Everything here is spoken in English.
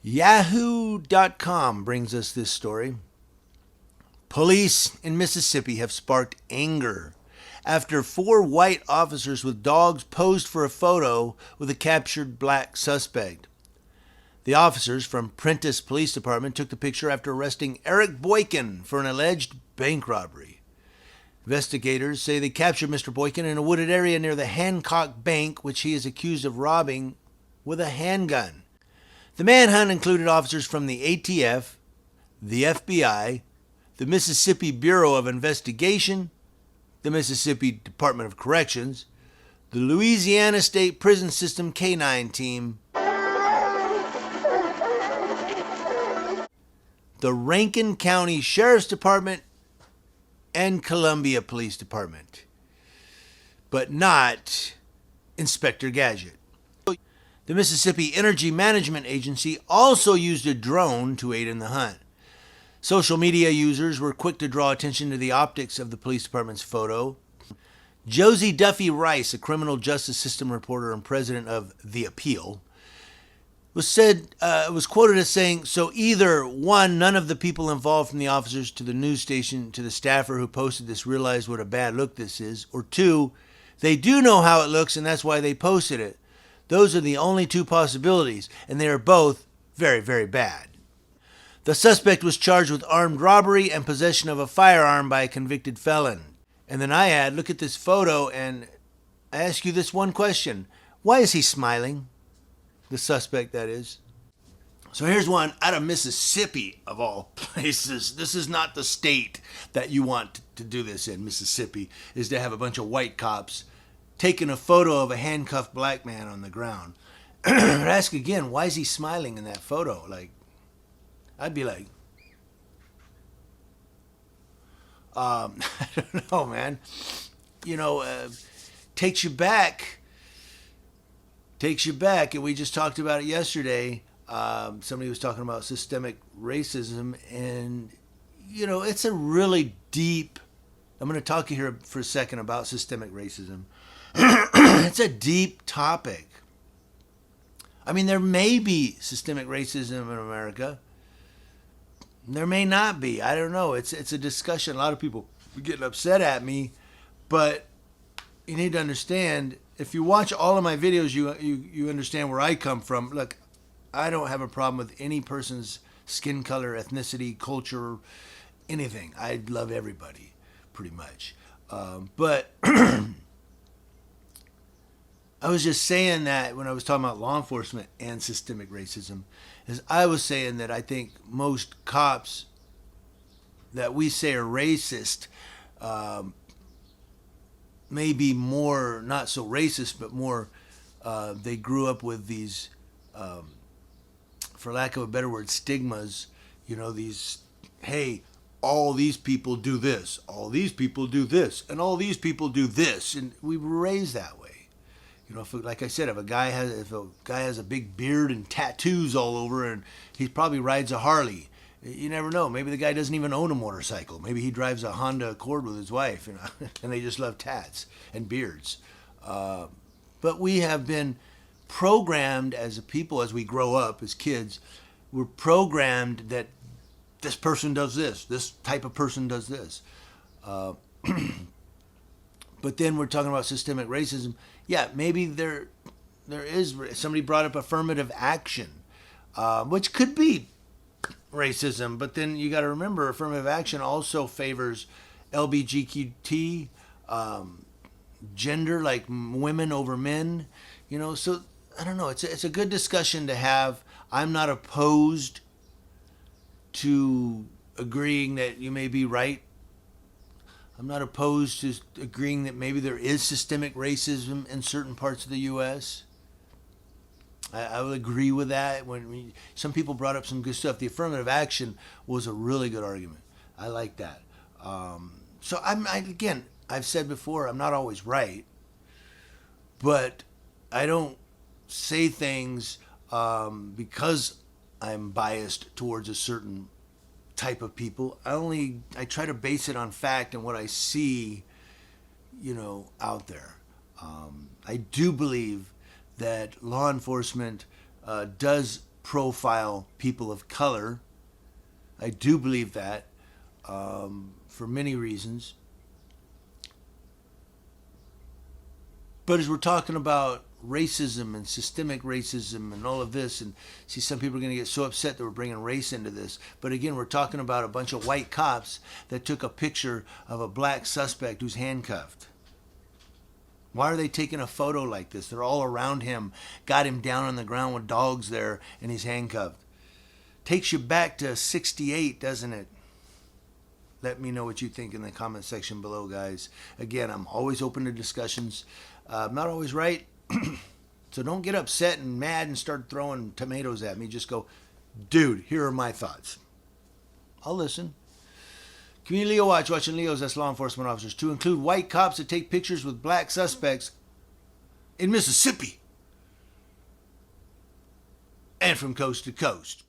Yahoo.com brings us this story. Police in Mississippi have sparked anger after 4 white officers with dogs posed for a photo with a captured black suspect. The officers from Prentiss Police Department took the picture after arresting Eric Boykin for an alleged bank robbery. Investigators say they captured Mr. Boykin in a wooded area near the Hancock Bank, which he is accused of robbing with a handgun. The manhunt included officers from the ATF, the FBI, the Mississippi Bureau of Investigation, the Mississippi Department of Corrections, the Louisiana State Prison System K-9 team, the Rankin County Sheriff's Department, and Columbia Police Department, but not Inspector Gadget. The Mississippi Energy Management Agency also used a drone to aid in the hunt. Social media users were quick to draw attention to the optics of the police department's photo. Josie Duffy Rice, a criminal justice system reporter and president of The Appeal, was quoted as saying, "So either one, none of the people involved, from the officers to the news station to the staffer who posted this, realized what a bad look this is, or 2, they do know how it looks and that's why they posted it. Those are the only 2 possibilities, and they are both very, very bad." The suspect was charged with armed robbery and possession of a firearm by a convicted felon. And then I add, look at this photo, and I ask you this one question. Why is he smiling? The suspect, that is. So here's one out of Mississippi, of all places. This is not the state that you want to do this in. Mississippi is to have a bunch of white cops taking a photo of a handcuffed black man on the ground. But ask again, why is he smiling in that photo? I'd be like, I don't know, man. Takes you back. And we just talked about it yesterday. Somebody was talking about systemic racism, and, it's a really deep, I'm going to talk here for a second about systemic racism. It's a deep topic. I mean, there may be systemic racism in America. There may not be. I don't know. It's a discussion. A lot of people are getting upset at me, but you need to understand, if you watch all of my videos, you understand where I come from. Look, I don't have a problem with any person's skin color, ethnicity, culture, anything. I love everybody, pretty much. But I was just saying that when I was talking about law enforcement and systemic racism, is I was saying that I think most cops that we say are racist may be more, not so racist, but more, they grew up with these, for lack of a better word, stigmas, these, hey, all these people do this, all these people do this, and all these people do this. And we were raised that way. Like I said, if a guy has a big beard and tattoos all over, and he probably rides a Harley, you never know. Maybe the guy doesn't even own a motorcycle. Maybe he drives a Honda Accord with his wife, and they just love tats and beards. But we have been programmed as a people, as we grow up as kids, we're programmed that this person does this type of person does this. But then we're talking about systemic racism. Yeah, maybe there is. Somebody brought up affirmative action, which could be racism. But then you got to remember, affirmative action also favors LGBTQ, gender, like women over men. So I don't know. It's a good discussion to have. I'm not opposed to agreeing that you may be right. I'm not opposed to agreeing that maybe there is systemic racism in certain parts of the U.S. I would agree with that. Some people brought up some good stuff. The affirmative action was a really good argument. I like that. So again, I've said before, I'm not always right, but I don't say things because I'm biased towards a certain type of people. I try to base it on fact and what I see, out there. I do believe that law enforcement does profile people of color. I do believe that for many reasons. But as we're talking about racism and systemic racism and all of this, and see, some people are going to get so upset that we're bringing race into this. But again, we're talking about a bunch of white cops that took a picture of a black suspect who's handcuffed. Why are they taking a photo like this? They're all around him, got him down on the ground with dogs there, and he's handcuffed. Takes you back to 68, doesn't it? Let me know what you think in the comment section below, guys. Again, I'm always open to discussions. I'm not always right. So don't get upset and mad and start throwing tomatoes at me. Just go, dude, here are my thoughts. I'll listen. Community Leo Watch, watching Leos, that's law enforcement officers, to include white cops that take pictures with black suspects in Mississippi and from coast to coast.